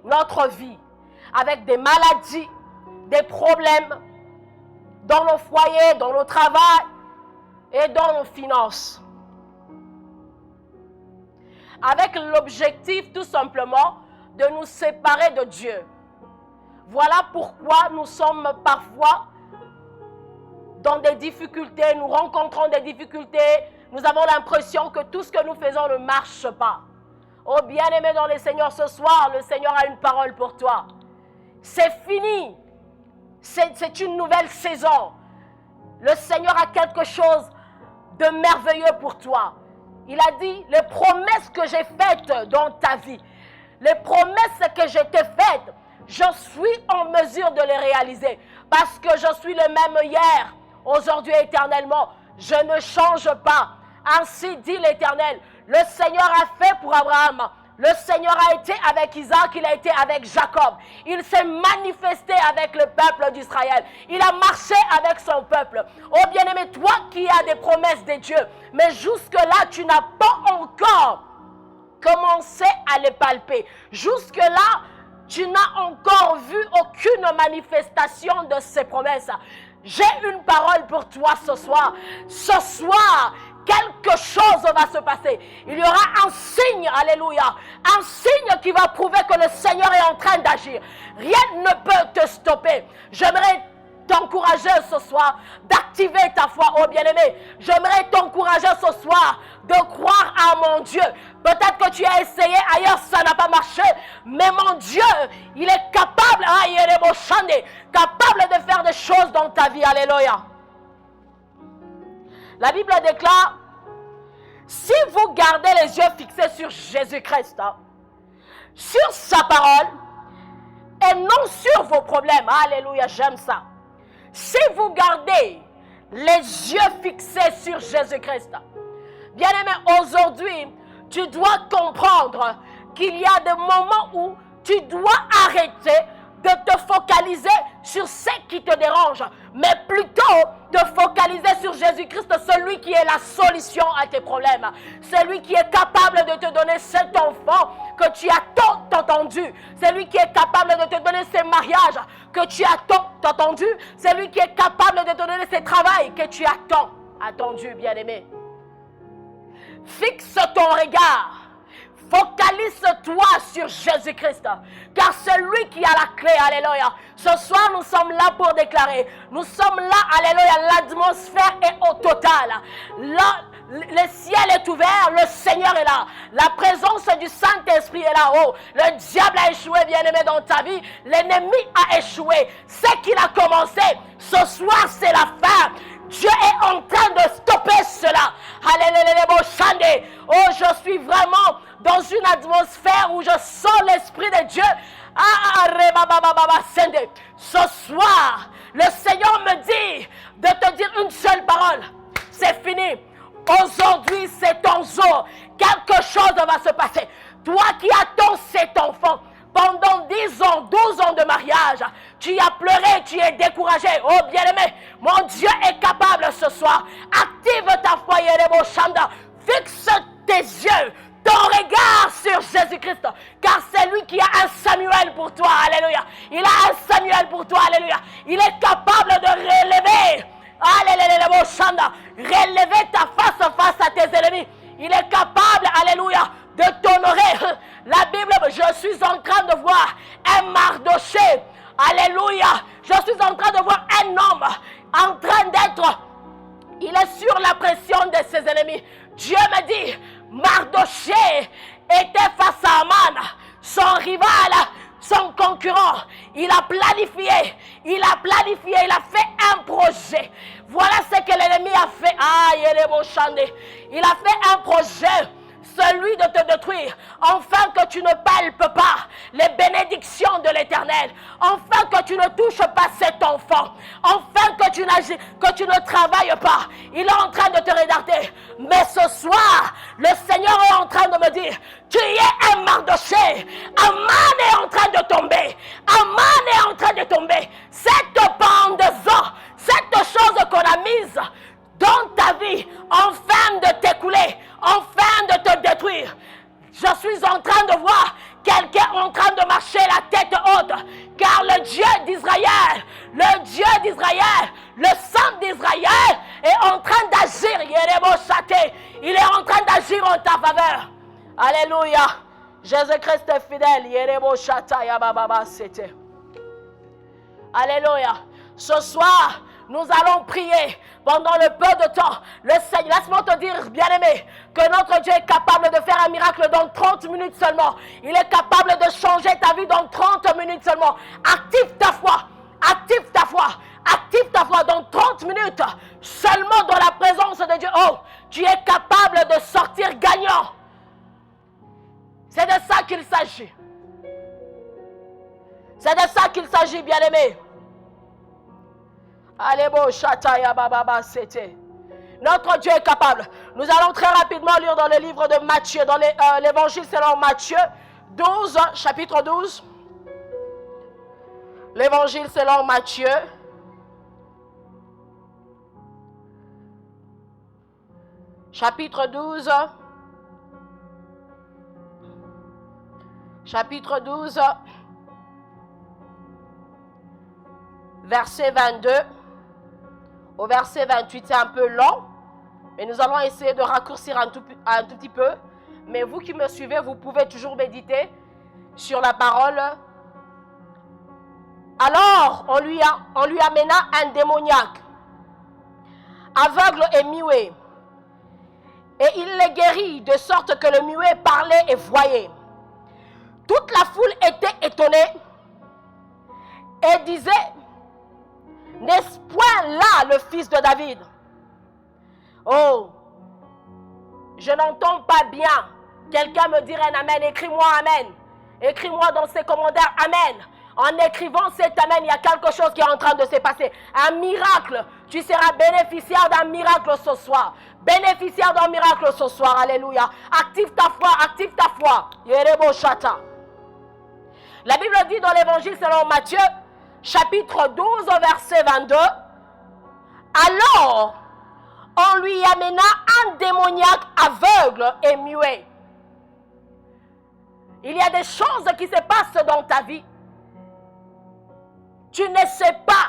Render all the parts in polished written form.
notre vie avec des maladies, des problèmes dans nos foyers, dans nos travails et dans nos finances. Avec l'objectif tout simplement de nous séparer de Dieu. Voilà pourquoi nous sommes parfois dans des difficultés, nous rencontrons des difficultés, nous avons l'impression que tout ce que nous faisons ne marche pas. Oh bien-aimé dans le Seigneur, ce soir, le Seigneur a une parole pour toi. C'est fini. C'est une nouvelle saison. Le Seigneur a quelque chose de merveilleux pour toi. Il a dit, les promesses que j'ai faites dans ta vie, les promesses que je t'ai faites, je suis en mesure de les réaliser. Parce que je suis le même hier, aujourd'hui et éternellement. Je ne change pas. Ainsi dit l'Éternel. Le Seigneur a fait pour Abraham. Le Seigneur a été avec Isaac, il a été avec Jacob. Il s'est manifesté avec le peuple d'Israël. Il a marché avec son peuple. Oh bien-aimé, toi qui as des promesses de Dieu, mais jusque-là, tu n'as pas encore commencé à les palper. Jusque-là, tu n'as encore vu aucune manifestation de ces promesses. J'ai une parole pour toi ce soir. Ce soir, quelque chose va se passer. Il y aura un signe, alléluia, un signe qui va prouver que le Seigneur est en train d'agir. Rien ne peut te stopper. J'aimerais t'encourager ce soir d'activer ta foi, oh bien-aimé. J'aimerais t'encourager ce soir de croire à mon Dieu. Peut-être que tu as essayé ailleurs, ça n'a pas marché, mais mon Dieu, il est capable, capable de faire des choses dans ta vie, alléluia. La Bible déclare, si vous gardez les yeux fixés sur Jésus-Christ, sur sa parole, et non sur vos problèmes, alléluia, j'aime ça. Si vous gardez les yeux fixés sur Jésus-Christ, bien-aimé, aujourd'hui, tu dois comprendre qu'il y a des moments où tu dois arrêter de te focaliser sur ce qui te dérange, mais plutôt te focaliser sur Jésus-Christ, celui qui est la solution à tes problèmes, celui qui est capable de te donner cet enfant que tu as tant attendu, celui qui est capable de te donner ce mariage que tu as tant attendu, celui qui est capable de te donner ce travail que tu as tant attendu, bien-aimé. Fixe ton regard. Focalise-toi sur Jésus-Christ, car c'est lui qui a la clé, alléluia. Ce soir, nous sommes là pour déclarer, nous sommes là, alléluia, l'atmosphère est au total. Là, le ciel est ouvert, le Seigneur est là. La présence du Saint-Esprit est là. Oh, le diable a échoué, bien-aimé, dans ta vie. L'ennemi a échoué. Ce qu'il a commencé, ce soir, c'est la fin. Dieu est en train de stopper cela. Alléluia. Oh, je suis vraiment dans une atmosphère où je sens l'Esprit de Dieu. Ce soir, le Seigneur me dit de te dire une seule parole. C'est fini. Aujourd'hui, c'est ton jour. Quelque chose va se passer. Toi qui attends cet enfant, pendant 10 ans, 12 ans de mariage, tu as pleuré, tu es découragé. Oh bien-aimé, mon Dieu est capable ce soir. Active ta foi, Chanda. Fixe tes yeux, ton regard sur Jésus-Christ. Car c'est lui qui a un Samuel pour toi. Alléluia. Il a un Samuel pour toi. Alléluia. Il est capable de relever. Alléluia. Chanda. Relever ta face à tes ennemis. Il est capable, alléluia, de t'honorer. La Bible, je suis en train de voir un Mardoché. Alléluia. Je suis en train de voir un homme en train d'être, il est sur la pression de ses ennemis. Dieu me dit, Mardoché était face à Aman, son rival, son concurrent. Il a planifié, il a fait un projet. Voilà ce que l'ennemi a fait. Il a fait un projet, celui de te détruire, afin que tu ne palpes pas les bénédictions de l'Éternel, afin que tu ne touches pas cet enfant, afin que tu ne travailles pas. Il est en train de te regarder. Mais ce soir, le Seigneur est en train de me dire, tu es un Mardoché. Aman est en train de tomber. Aman est en train de tomber. Cette pendaison, cette chose qu'on a mise dans ta vie, afin de t'écouler, afin de te détruire. Je suis en train de voir quelqu'un en train de marcher là Alléluia. Ce soir, nous allons prier pendant le peu de temps. Le Seigneur, laisse-moi te dire, bien-aimé, que notre Dieu est capable de faire un miracle dans 30 minutes seulement. Il est capable de changer ta vie dans 30 minutes seulement. Active ta foi. Active ta foi. Active ta foi dans 30 minutes. Seulement dans la présence de Dieu. Oh, tu es capable de sortir gagnant. C'est de ça qu'il s'agit. C'est de ça qu'il s'agit, bien-aimé. Allez, bon, chataya, bababa, c'était. Notre Dieu est capable. Nous allons très rapidement lire dans le livre de Matthieu, dans l'évangile selon Matthieu 12, chapitre 12. L'évangile selon Matthieu. Chapitre 12. Chapitre 12. Verset 22. Au verset 28, c'est un peu long. Mais nous allons essayer de raccourcir un tout petit peu. Mais vous qui me suivez, vous pouvez toujours méditer sur la parole. Alors, on lui amena un démoniaque, aveugle et muet. Et il les guérit de sorte que le muet parlait et voyait. Toute la foule était étonnée et disait: n'est-ce point là le fils de David? Oh, je n'entends pas bien. Quelqu'un me dirait un amen. Écris-moi amen. Écris-moi dans ces commentaires amen. En écrivant cet amen, il y a quelque chose qui est en train de se passer. Un miracle. Tu seras bénéficiaire d'un miracle ce soir. Bénéficiaire d'un miracle ce soir. Alléluia. Active ta foi. Active ta foi. Yerebo Shata. La Bible dit dans l'évangile selon Matthieu, chapitre 12, verset 22. Alors, on lui amena un démoniaque aveugle et muet. Il y a des choses qui se passent dans ta vie. Tu ne sais pas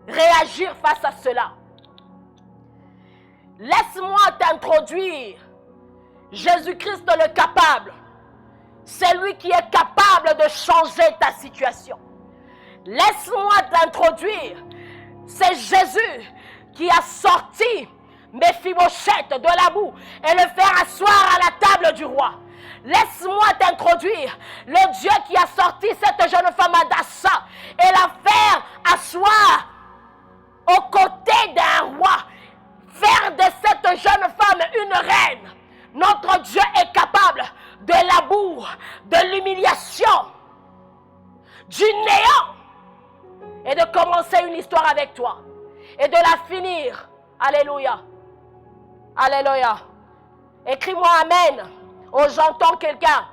réagir face à cela. Laisse-moi t'introduire Jésus-Christ le capable. C'est lui qui est capable de changer ta situation. Laisse-moi t'introduire. C'est Jésus qui a sorti Méphibosheth de la boue et le faire asseoir à la table du roi. Laisse-moi t'introduire le Dieu qui a sorti cette jeune femme Adassa et la faire asseoir aux côtés d'un roi. Faire de cette jeune femme une reine. Notre Dieu est capable de l'amour, de l'humiliation, du néant et de commencer une histoire avec toi et de la finir. Alléluia. Alléluia. Écris-moi amen. Oh, j'entends quelqu'un.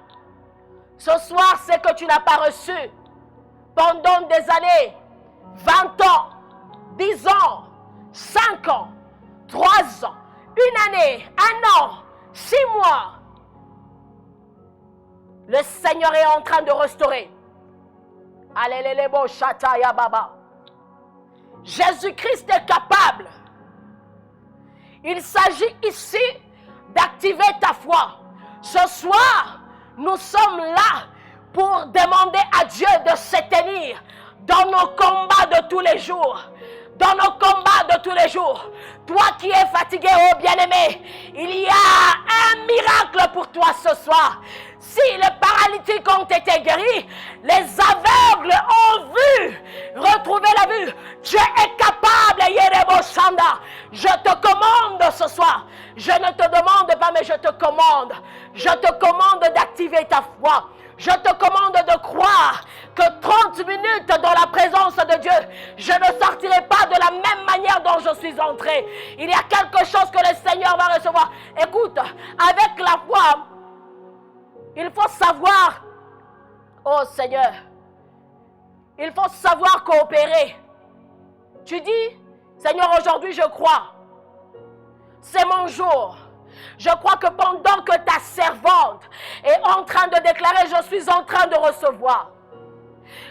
Ce soir, c'est que tu n'as pas reçu pendant des années, 20 ans, 10 ans, 5 ans, 3 ans, une année, 1 an, 6 mois. Le Seigneur est en train de restaurer. Alléluia, Shataya Baba. Jésus-Christ est capable. Il s'agit ici d'activer ta foi. Ce soir, nous sommes là pour demander à Dieu de se tenir dans nos combats de tous les jours. Dans nos combats de tous les jours. Toi qui es fatigué, oh bien-aimé, il y a un miracle pour toi ce soir. Si les paralytiques ont été guéris, les aveugles ont vu, retrouvé la vue. Dieu est capable, Yerebo Shanda. Je te commande ce soir. Je ne te demande pas, mais je te commande. Je te commande d'activer ta foi. Je te commande de croire que 30 minutes dans la présence de Dieu, je ne sortirai pas de la même manière dont je suis entré. Il y a quelque chose que le Seigneur va recevoir. Écoute, avec la foi, il faut savoir, oh Seigneur, il faut savoir coopérer. Tu dis, Seigneur, aujourd'hui je crois. C'est mon jour. Je crois que pendant que ta servante est en train de déclarer, je suis en train de recevoir.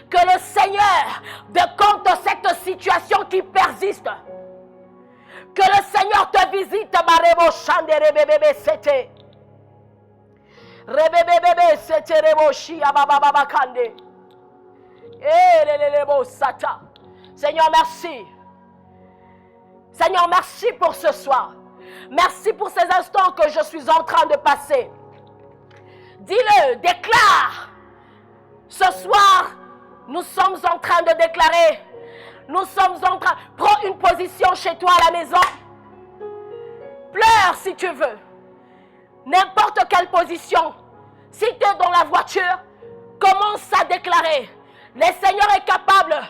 Que le Seigneur décompte cette situation qui persiste. Que le Seigneur te visite, Marebo Chandere Bébé Sete. Rebebebebe setereboshi abababa kande. Elelelebo sata. Seigneur, merci. Seigneur, merci pour ce soir. Merci pour ces instants que je suis en train de passer. Dis-le, déclare. Ce soir, nous sommes en train de déclarer. Nous sommes en train... Prends une position chez toi à la maison. Pleure si tu veux. N'importe quelle position. Si tu es dans la voiture, commence à déclarer. Le Seigneur est capable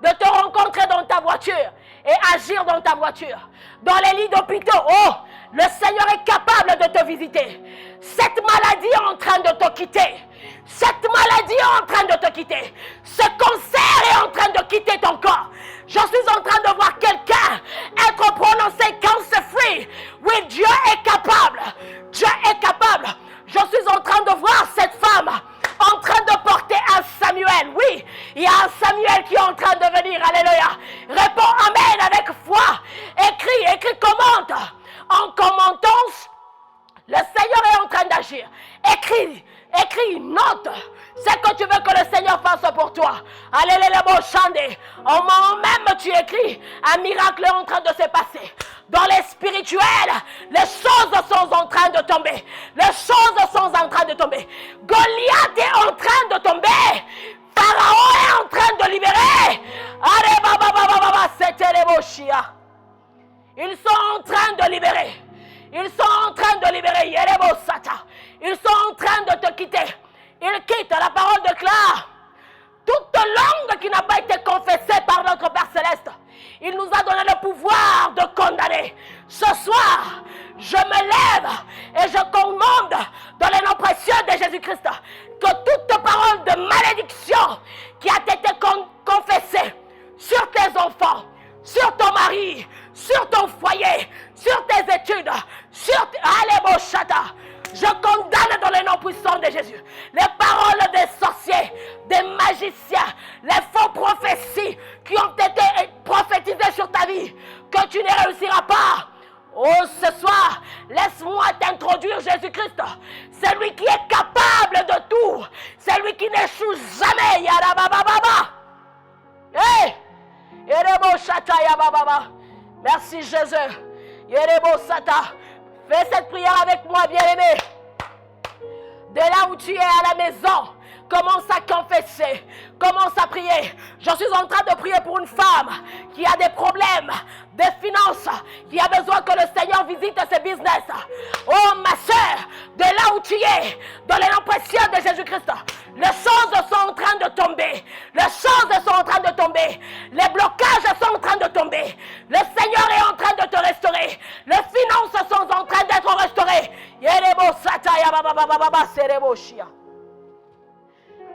de te rencontrer dans ta voiture et agir dans ta voiture. Dans les lits d'hôpitaux, oh, le Seigneur est capable de te visiter. Cette maladie est en train de te quitter. Cette maladie est en train de te quitter. Ce cancer est en train de quitter ton corps. Je suis en train de voir quelqu'un être prononcé cancer-free. Oui, Dieu est capable. Dieu est capable. Je suis en train de voir cette femme en train de porter un Samuel. Oui, il y a un Samuel qui est en train de venir. Alléluia. Réponds Amen avec foi. Écris, commente. En commentant, le Seigneur est en train d'agir. Écris, note ce que tu veux que le Seigneur fasse pour toi. Alléluia, bon chande. Au moment même tu écris, un miracle est en train de se passer. Dans les spirituels, les choses sont en train de tomber. Les choses sont en train de tomber. Goliath est en train de tomber. Pharaon est en train de libérer. Allez, baba, c'était les mochia. Ils sont en train de libérer. Ils sont en train de libérer. Yerebo Sata. Ils sont en train de te quitter. Ils quittent la parole de Claire. Toute langue qui n'a pas été confessée par notre Père Céleste. Il nous a donné le pouvoir de condamner. Ce soir, je me lève et je commande dans les noms précieux de Jésus-Christ que toute parole de malédiction qui a été confessée sur tes enfants, sur ton mari, sur ton foyer, sur tes études, sur tes... Allez, Chata. Je condamne dans les noms puissants de Jésus les paroles des sorciers, des magiciens, les faux prophéties qui ont été prophétisées sur ta vie, que tu ne réussiras pas. Oh, ce soir, laisse-moi t'introduire Jésus-Christ. C'est lui qui est capable de tout. C'est lui qui n'échoue jamais. Yarabababa. Hey! Yerebo Shata Yabababa. Merci Jésus. Yerebo Sata. Fais cette prière avec moi, bien-aimé. De là où tu es à la maison, commence à confesser, commence à prier. Je suis en train de prier pour une femme qui a des problèmes de finances, qui a besoin que le Seigneur visite ses business. Oh ma soeur, de là où tu es, dans les noms précieux de Jésus-Christ, les choses sont en train de tomber. Les choses sont en train de tomber. Les blocages sont en train de tomber. Le Seigneur est en train de te restaurer. Les finances sont en train d'être restaurées.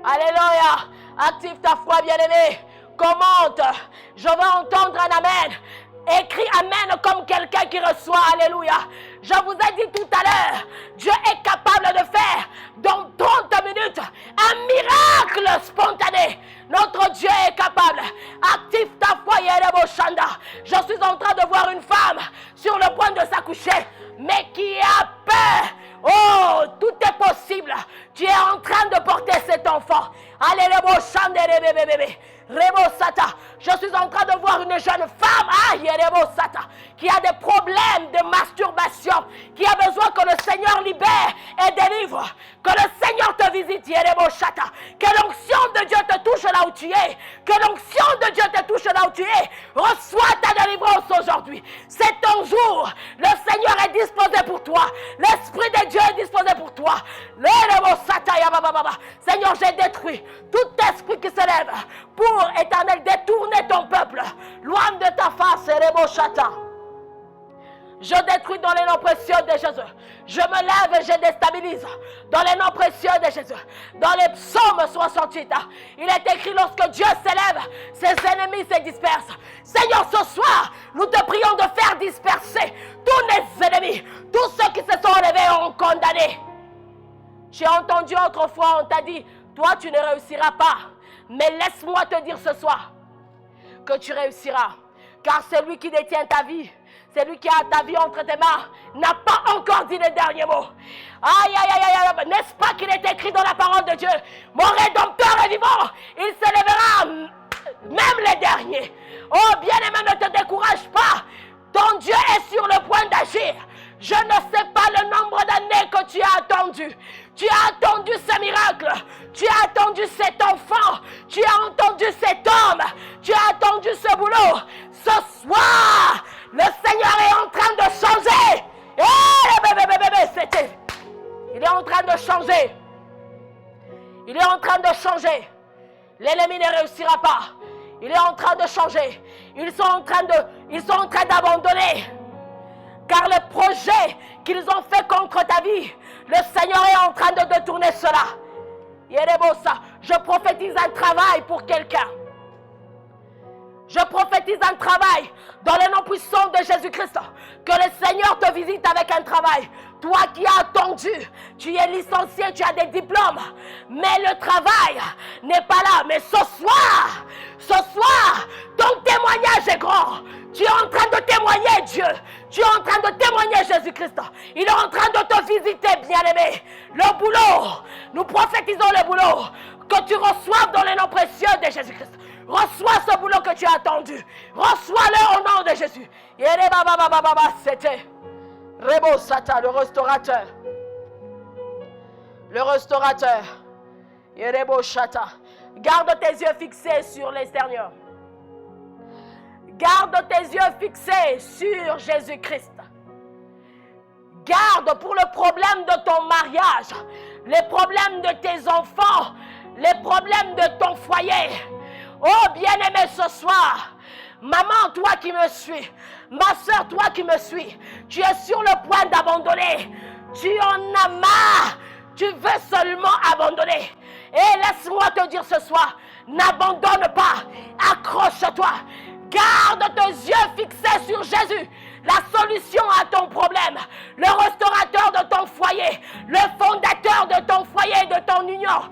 Alléluia. Active ta foi, bien-aimé. Commente. Je veux entendre un amen. Écris amen comme quelqu'un qui reçoit. Alléluia. Je vous ai dit tout à l'heure, Dieu est capable de faire dans 30 minutes un miracle spontané. Notre Dieu est capable. Active ta foi, Yerebo Shanda. Je suis en train de voir une femme sur le point de s'accoucher, mais qui a peur. Oh, tout est possible. Tu es en train de porter cet enfant. Allez, Rebo Shanda, bébé. Rebo Sata. Je suis en train de voir une jeune femme, Rebo Sata, qui a des problèmes de masturbation, qui a besoin que le Seigneur libère et délivre. Que le Seigneur te visite, Rebo Sata. Que l'onction de Dieu te touche là où tu es. Que l'onction de Dieu te touche là où tu es. Reçois ta délivrance aujourd'hui. C'est ton jour. Le Seigneur est disposé pour toi. L'Esprit de Dieu est disposé pour toi. Rebo Sata, Seigneur, j'ai détruit tout esprit qui se lève pour, Éternel, détourner ton peuple loin de ta face, Rebo Sata. Je détruis dans les noms précieux de Jésus. Je me lève et je déstabilise dans les noms précieux de Jésus. Dans les psaumes 68, il est écrit: lorsque Dieu s'élève, ses ennemis se dispersent. Seigneur, ce soir, nous te prions de faire disperser tous les ennemis. Tous ceux qui se sont élevés ont condamné. J'ai entendu autrefois, on t'a dit: toi tu ne réussiras pas. Mais laisse-moi te dire ce soir que tu réussiras. Car celui qui détient ta vie, Celui qui a ta vie entre tes mains n'a pas encore dit le dernier mot. Aïe, aïe, aïe, aïe, aïe. N'est-ce pas qu'il est écrit dans la parole de Dieu? Mon Rédempteur est vivant. Il se lèvera même les derniers. Oh, bien-aimé, ne te décourage pas. Ton Dieu est sur le point d'agir. Je ne sais pas le nombre d'années que tu as attendu. Tu as attendu ce miracle. Tu as attendu cet enfant. Tu as entendu cet homme. Tu as attendu ce boulot. Ce soir, le Seigneur est en train de changer. Il est en train de changer. Il est en train de changer. L'ennemi ne réussira pas. Il est en train de changer. Ils sont en train d'abandonner. Car les projets qu'ils ont fait contre ta vie, le Seigneur est en train de détourner cela. Je prophétise un travail pour quelqu'un. Je prophétise un travail dans le nom puissant de Jésus-Christ. Que le Seigneur te visite avec un travail. Toi qui as attendu, tu es licencié, tu as des diplômes. Mais le travail n'est pas là. Mais ce soir, ton témoignage est grand. Tu es en train de témoigner Dieu. Tu es en train de témoigner Jésus-Christ. Il est en train de te visiter, bien-aimé. Le boulot, nous prophétisons le boulot que tu reçoives dans le nom précieux de Jésus-Christ. Reçois ce boulot que tu as attendu. Reçois-le au nom de Jésus. C'était Rebo Sata, le restaurateur. Le restaurateur. Rebo Shata. Garde tes yeux fixés sur l'extérieur. Garde tes yeux fixés sur Jésus-Christ. Garde pour le problème de ton mariage, les problèmes de tes enfants, les problèmes de ton foyer. Oh bien-aimé, ce soir, maman, toi qui me suis, ma soeur, toi qui me suis, tu es sur le point d'abandonner. Tu en as marre. Tu veux seulement abandonner. Et laisse-moi te dire ce soir, n'abandonne pas. Accroche-toi. Garde tes yeux fixés sur Jésus. La solution à ton problème, le restaurateur de ton foyer, le fondateur de ton foyer, de ton union.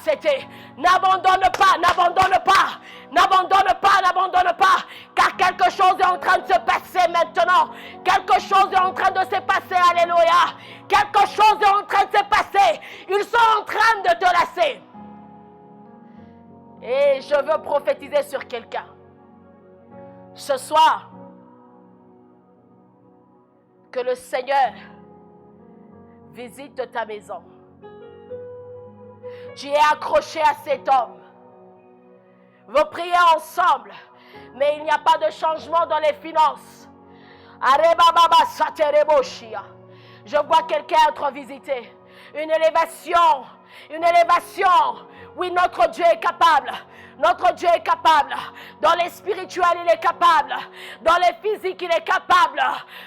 C'était. N'abandonne pas, n'abandonne pas, n'abandonne pas, n'abandonne pas, car quelque chose est en train de se passer maintenant. Quelque chose est en train de se passer, alléluia. Quelque chose est en train de se passer. Ils sont en train de te lasser. Et je veux prophétiser sur quelqu'un. Ce soir, que le Seigneur visite ta maison. Tu es accroché à cet homme. Vous priez ensemble, mais il n'y a pas de changement dans les finances. Je vois quelqu'un être visité. Une élévation. Une élévation. Oui, notre Dieu est capable. Notre Dieu est capable. Dans les spirituels, il est capable. Dans les physiques, il est capable.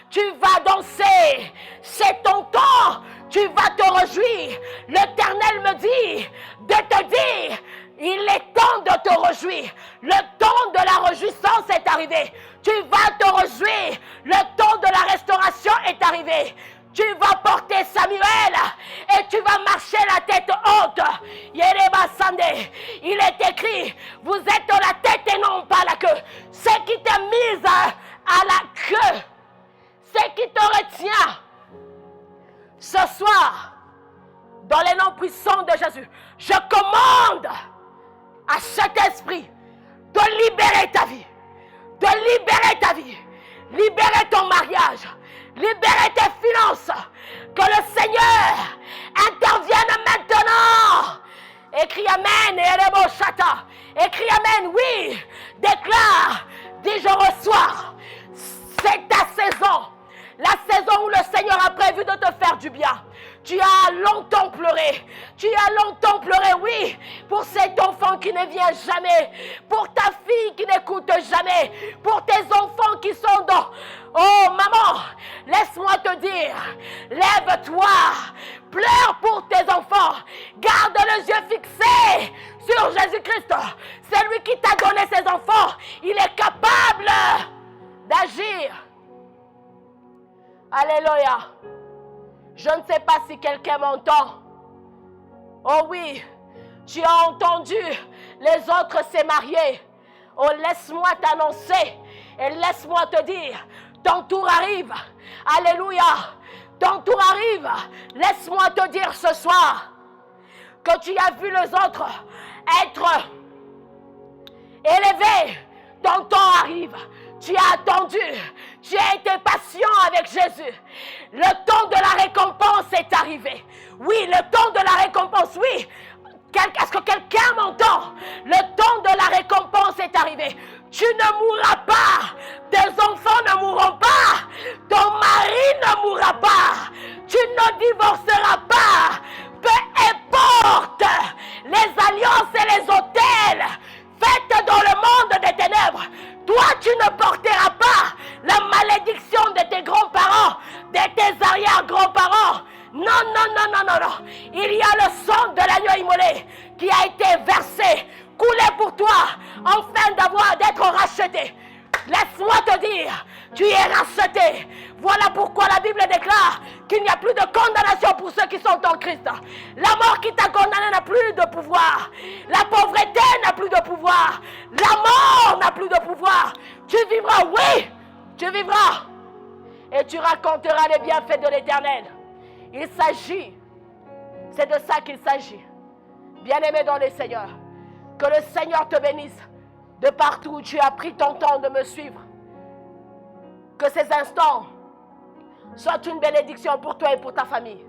Tu vas danser. C'est ton temps. Tu vas te réjouir. L'Éternel me dit de te dire, il est temps de te réjouir. Le temps de la réjouissance est arrivé. Tu vas te réjouir. Le temps de la restauration est arrivé. Tu vas porter Samuel et tu vas marcher la tête haute. Il est écrit, vous êtes la tête et non pas la queue. Ce qui t'a mise à la queue, ce qui te retient. Ce soir, dans les noms puissants de Jésus, je commande à cet esprit de libérer ta vie. De libérer ta vie. Libérer ton mariage. Libérer tes finances. Que le Seigneur intervienne maintenant. Écris Amen et Elebo Chata. Écris Amen, oui. Déclare, dis je reçois. C'est ta saison. La saison où le Seigneur a prévu de te faire du bien. Tu as longtemps pleuré. Tu as longtemps pleuré, oui, pour cet enfant qui ne vient jamais. Pour ta fille qui n'écoute jamais. Pour tes enfants qui sont dans... Oh, maman, laisse-moi te dire, lève-toi. Pleure pour tes enfants. Garde les yeux fixés sur Jésus-Christ. C'est lui qui t'a donné ses enfants. Il est capable d'agir. Alléluia. Je ne sais pas si quelqu'un m'entend. Oh oui, tu as entendu, les autres s'est mariés. Oh, laisse-moi t'annoncer. Et laisse-moi te dire, ton tour arrive. Alléluia. Ton tour arrive. Laisse-moi te dire ce soir que tu as vu les autres être élevés. Ton temps arrive. Tu as attendu. Tu as été patient avec Jésus. Le temps de la récompense est arrivé. Oui, le temps de la récompense, oui. Est-ce que quelqu'un m'entend? Le temps de la récompense est arrivé. Tu ne mourras pas. Tes enfants ne mourront pas. Ton mari ne mourra pas. Tu ne divorceras pas. Peu importe les alliances et les autels faites dans le monde des ténèbres. Toi, tu ne porteras pas la malédiction de tes grands-parents, de tes arrière-grands-parents. Non, non, non, non, non, non. Il y a le sang de l'agneau immolé qui a été versé, coulé pour toi, afin d'être racheté. Laisse-moi te dire, tu es racheté. Voilà pourquoi la Bible déclare qu'il n'y a plus de condamnation pour ceux qui sont en Christ. La mort qui t'a condamné n'a plus de pouvoir. La pauvreté n'a plus de pouvoir. La mort n'a plus de pouvoir. Tu vivras, oui, tu vivras. Et tu raconteras les bienfaits de l'Éternel. Il s'agit, c'est de ça qu'il s'agit. Bien-aimé dans le Seigneur, que le Seigneur te bénisse de partout où tu as pris ton temps de me suivre. Que ces instants soient une bénédiction pour toi et pour ta famille.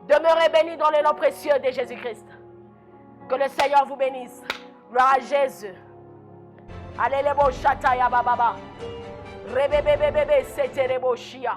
Demeurez bénis dans le nom précieux de Jésus-Christ. Que le Seigneur vous bénisse. Gloire à Jésus. Allez les beaux chata ya bababa. Rebebebebebe, c'était les beaux chia.